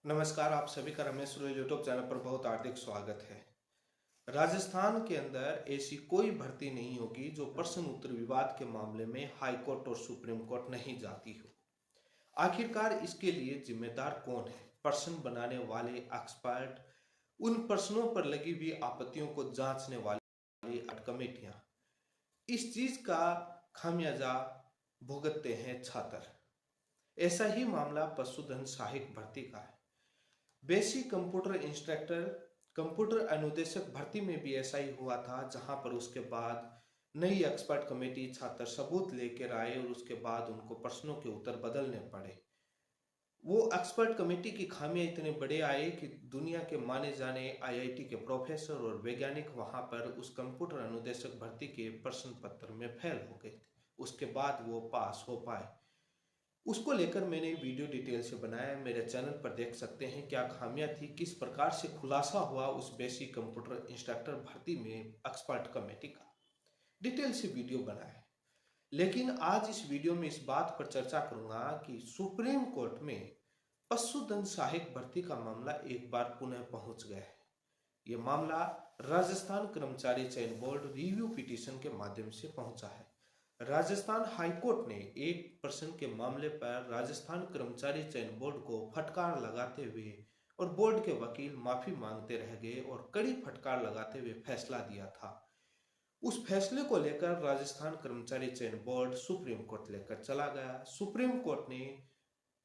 नमस्कार, आप सभी का रमेश रोय यूट्यूब चैनल पर बहुत हार्दिक स्वागत है। राजस्थान के अंदर ऐसी कोई भर्ती नहीं होगी जो प्रश्न उत्तर विवाद के मामले में हाई कोर्ट और सुप्रीम कोर्ट नहीं जाती हो। आखिरकार इसके लिए जिम्मेदार कौन है? प्रश्न बनाने वाले एक्सपर्ट, उन प्रश्नों पर लगी हुई आपत्तियों को जांचने वाली कमेटियां। इस चीज का खामियाजा भुगतते हैं छात्र। ऐसा ही मामला पशुधन सहायक भर्ती का है। बेसिक कंप्यूटर इंस्ट्रक्टर, कंप्यूटर अनुदेशक भर्ती में भी ऐसा ही हुआ था, जहां पर उसके बाद नई एक्सपर्ट कमेटी छात्र सबूत लेकर आए और उसके बाद उनको प्रश्नों के उत्तर बदलने पड़े। वो एक्सपर्ट कमेटी की खामियां इतने बड़े आए कि दुनिया के माने जाने आईआईटी के प्रोफेसर और वैज्ञानिक वहां पर उस कंप्यूटर अनुदेशक भर्ती के प्रश्न पत्र में फेल हो गए थे। उसके बाद वो पास हो पाए। उसको लेकर मैंने वीडियो डिटेल से बनाया, मेरे चैनल पर देख सकते हैं क्या खामियां थी, किस प्रकार से खुलासा हुआ उस बेसिक कंप्यूटर इंस्ट्रक्टर भर्ती में एक्सपर्ट कमेटी का। डिटेल से वीडियो बनाया। लेकिन आज इस वीडियो में इस बात पर चर्चा करूंगा कि सुप्रीम कोर्ट में पशुधन सहायक भर्ती का मामला एक बार पुनः पहुंच गया है। यह मामला राजस्थान कर्मचारी चयन बोर्ड रिव्यू पिटीशन के माध्यम से पहुंचा है। राजस्थान हाईकोर्ट ने एक प्रश्न के मामले पर राजस्थान कर्मचारी चयन बोर्ड को फटकार लगाते हुए और बोर्ड के वकील माफी मांगते रह गए और कड़ी फटकार लगाते हुए फैसला दिया था। उस फैसले को लेकर राजस्थान कर्मचारी चयन बोर्ड सुप्रीम कोर्ट लेकर चला गया। सुप्रीम कोर्ट ने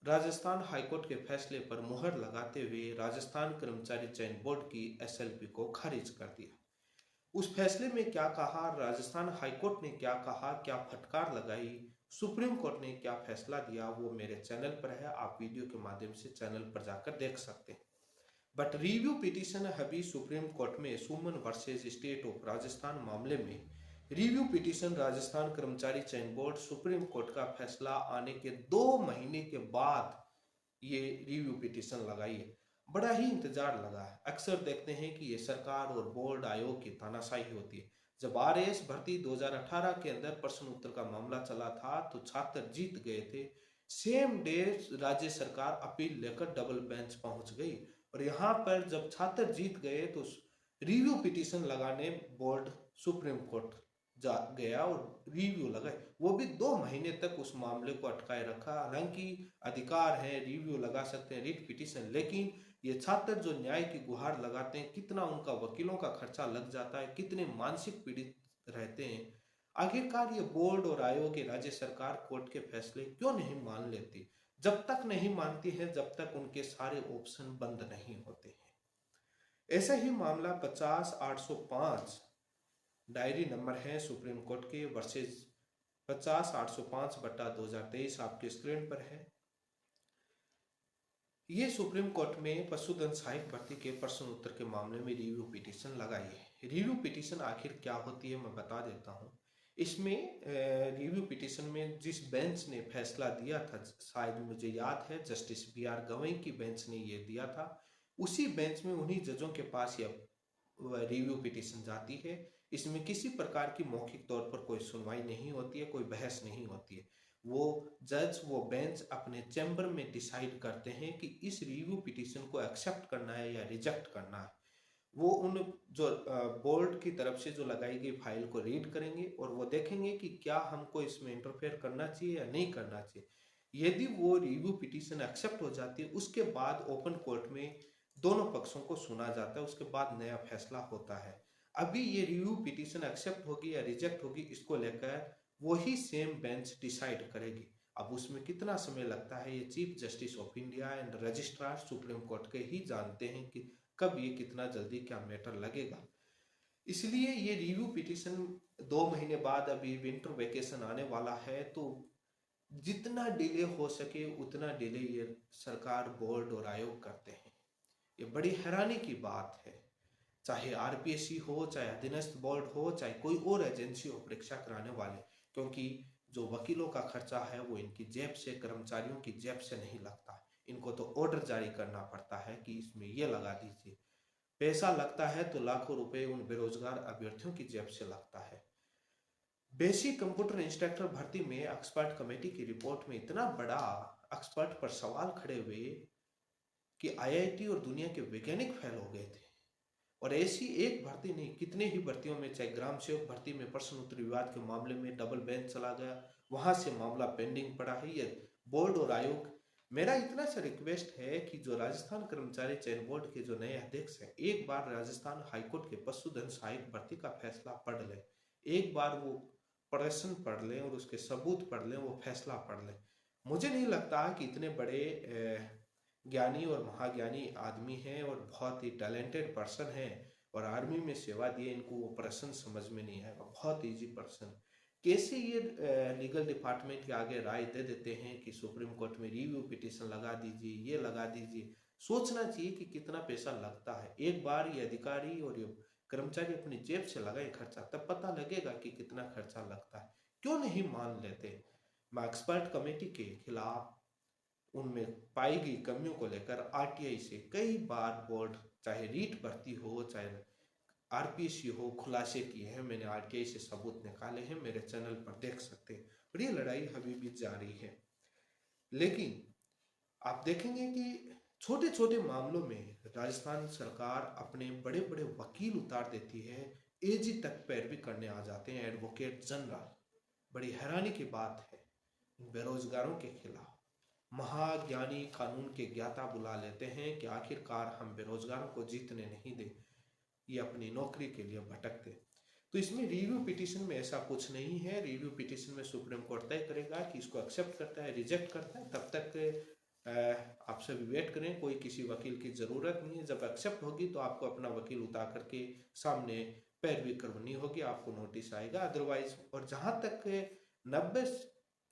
राजस्थान हाईकोर्ट के फैसले पर मुहर लगाते हुए राजस्थान कर्मचारी चयन बोर्ड की एसएलपी को खारिज कर दिया। उस फैसले में क्या कहा, राजस्थान हाईकोर्ट ने क्या कहा, क्या फटकार लगाई, सुप्रीम कोर्ट ने क्या फैसला दिया, वो मेरे चैनल पर है। आप वीडियो के माध्यम से चैनल पर जाकर देख सकते हैं। बट रिव्यू पिटीशन अभी सुप्रीम कोर्ट में सुमन वर्सेस स्टेट ऑफ राजस्थान मामले में रिव्यू पिटीशन राजस्थान कर्मचारी चयन बोर्ड सुप्रीम कोर्ट का फैसला आने के 2 महीने के बाद ये रिव्यू पिटीशन लगाई है। बड़ा ही इंतजार लगा है। अक्सर देखते हैं कि ये सरकार और बोर्ड आयोग की तानाशाही होती है। जब आरएएस भर्ती 2018 के अंदर प्रश्न उत्तर का मामला चला था तो छात्र जीत गए थे। सेम डे राज्य सरकार अपील लेकर डबल बेंच पहुंच गई और यहाँ पर जब छात्र जीत गए तो रिव्यू पिटीशन लगाने बोर्ड सुप्रीम कोर्ट जा गया और रिव्यू लगाए। वो भी 2 महीने तक उस मामले को अटकाए रखा। हालांकि अधिकार है, रिव्यू लगा सकते हैं, रिट पिटीशन, लेकिन ये छात्र जो न्याय की गुहार लगाते हैं, कितना उनका वकीलों का खर्चा लग जाता है, कितने मानसिक पीड़ित रहते हैं। आखिरकार ये बोर्ड और आयोग की राज्य सरकार कोर्ट के फैसले क्यों नहीं मान लेती? जब तक नहीं मानती है जब तक उनके सारे ऑप्शन बंद नहीं होते हैं। ऐसा ही मामला 50-805 डायरी नंबर है सुप्रीम कोर्ट के वर्सेज 50-805/2023 आपके स्क्रीन पर है। ये सुप्रीम कोर्ट में पशुधन सहायक भर्ती के प्रश्न उत्तर के मामले में रिव्यू पिटीशन लगाई है। रिव्यू पिटीशन आखिर क्या होती है मैं बता देता हूँ। इसमें रिव्यू पिटीशन में जिस बेंच ने फैसला दिया था, शायद मुझे याद है जस्टिस BR गवई की बेंच ने ये दिया था, उसी बेंच में उन्हीं जजों के पास यह रिव्यू पिटीशन जाती है। इसमें किसी प्रकार की मौखिक तौर पर कोई सुनवाई नहीं होती है, कोई बहस नहीं होती है। वो जज, वो बेंच अपने चैम्बर में डिसाइड करते हैं कि इस रिव्यू पिटीशन को एक्सेप्ट करना है या रिजेक्ट करना है। वो उन जो बोर्ड की तरफ से जो लगाई गई फाइल को रीड करेंगे और वो देखेंगे कि क्या हमको इसमें इंटरफेयर करना चाहिए या नहीं करना चाहिए। यदि वो रिव्यू पिटीशन एक्सेप्ट हो जाती है, उसके बाद ओपन कोर्ट में दोनों पक्षों को सुना जाता है, उसके बाद नया फैसला होता है। अभी ये रिव्यू पिटीशन एक्सेप्ट होगी या रिजेक्ट होगी, इसको लेकर वही सेम बेंच डिसाइड करेगी। अब उसमें कितना समय लगता है ये chief justice of India and registrar supreme court के ही जानते हैं कि कब ये कितना जल्दी क्या मैटर लगेगा। इसलिए ये रिव्यू पिटीशन 2 महीने बाद, अभी विंटर वेकेशन आने वाला है, तो जितना डिले हो सके उतना डिले ये सरकार, बोर्ड और आयोग करते हैं। ये बड़ी हैरानी की बात है। चाहे आरपीएससी हो, चाहे अधीनस्थ बोर्ड हो, चाहे कोई और एजेंसी हो परीक्षा कराने वाले, क्योंकि जो वकीलों का खर्चा है वो इनकी जेब से, कर्मचारियों की जेब से नहीं लगता। इनको तो ऑर्डर जारी करना पड़ता है कि इसमें ये लगा दीजिए। पैसा लगता है तो लाखों रुपए उन बेरोजगार अभ्यर्थियों की जेब से लगता है। बेसिक कंप्यूटर इंस्ट्रक्टर भर्ती में एक्सपर्ट कमेटी की रिपोर्ट में इतना बड़ा एक्सपर्ट पर सवाल खड़े हुए कि आईआईटी और दुनिया के वैज्ञानिक फेल हो गए थे। और ऐसी एक भर्ती नहीं, कितने ही भर्तियों में, चाहे ग्राम सेवक भर्ती में प्रश्न उत्तर विवाद के मामले में डबल बेंच चला गया, वहां से मामला पेंडिंग पड़ा है। ये बोर्ड और आयोग, मेरा इतना सा रिक्वेस्ट है कि जो राजस्थान कर्मचारी चयन बोर्ड के जो नए अध्यक्ष हैं, एक बार राजस्थान हाईकोर्ट के पशुधन सहायक भर्ती का फैसला पढ़ लें, एक बार वो प्रश्न पढ़ लें और उसके सबूत पढ़ लें, वो फैसला पढ़ लें। मुझे नहीं लगता कि इतने बड़े ज्ञानी और महाज्ञानी आदमी हैं और बहुत ही टैलेंटेड पर्सन है, और आर्मी में सेवा दिए, इनको वो प्रश्न समझ में नहीं आएगा। बहुत इजी पर्सन, कैसे ये लीगल डिपार्टमेंट के आगे राय दे देते हैं कि सुप्रीम कोर्ट में रिव्यू पिटीशन लगा दीजिए, ये लगा दीजिए। सोचना चाहिए कि कितना पैसा लगता है। एक बार ये अधिकारी और ये कर्मचारी अपनी जेब से लगाए खर्चा, तब पता लगेगा कि कितना खर्चा लगता है। क्यों नहीं मान लेते? मैं एक्सपर्ट कमेटी के खिलाफ उनमें पाई गई कमियों को लेकर आरटीआई से कई बार बोर्ड, चाहे रीट भर्ती हो चाहे आरपीसी हो, खुलासे किए हैं। मैंने आरटीआई से सबूत निकाले हैं, मेरे चैनल पर देख सकते हैं। और ये लड़ाई अभी भी जारी है। लेकिन आप देखेंगे कि छोटे छोटे मामलों में राजस्थान सरकार अपने बड़े बड़े वकील उतार देती है, एजी तक पैरवी करने आ जाते हैं, एडवोकेट जनरल। बड़ी हैरानी की बात है, बेरोजगारों के खिलाफ महाज्ञानी कानून के ज्ञाता बुला लेते हैं कि आखिरकार हम बेरोजगारों को जीतने नहीं दे, ये अपनी नौकरी के लिए भटकते। तो इसमें रिव्यू पिटीशन में ऐसा कुछ नहीं है। रिव्यू पिटीशन में सुप्रीम कोर्ट तय करेगा कि इसको एक्सेप्ट करता है, रिजेक्ट करता है। तब तक आप सभी वेट करें, कोई किसी वकील की जरूरत नहीं है। जब एक्सेप्ट होगी तो आपको अपना वकील उतार करके सामने पैरवी करवानी होगी, आपको नोटिस आएगा। अदरवाइज, और जहां तक 90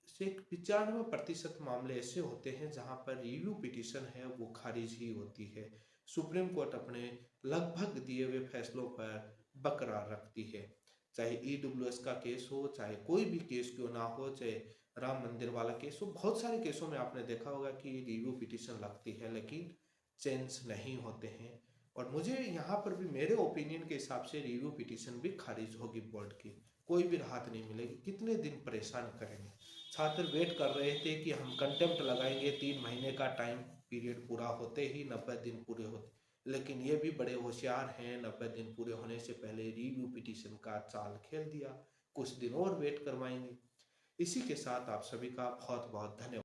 से 95% मामले ऐसे होते हैं जहां पर रिव्यू पिटीशन है वो खारिज ही होती है। सुप्रीम कोर्ट अपने लगभग दिए हुए फैसलों पर बरकरार रखती है। चाहे ईडब्ल्यूएस का केस हो, चाहे कोई भी केस क्यों ना हो, चाहे राम मंदिर वाला केस हो, बहुत सारे केसों में आपने देखा होगा कि रिव्यू पिटीशन लगती है लेकिन चेंज नहीं होते हैं। और मुझे यहाँ पर भी मेरे ओपिनियन के हिसाब से रिव्यू पिटीशन भी खारिज होगी बोर्ड की, कोई भी राहत नहीं मिलेगी। कितने दिन परेशान करेंगे? छात्र वेट कर रहे थे कि हम कंटेम्प्ट लगाएंगे, 3 महीने का टाइम पीरियड पूरा होते ही 90 दिन पूरे होते, लेकिन ये भी बड़े होशियार हैं, 90 दिन पूरे होने से पहले रिव्यू पिटीशन का चाल खेल दिया, कुछ दिन और वेट करवाएंगे। इसी के साथ आप सभी का बहुत बहुत धन्यवाद।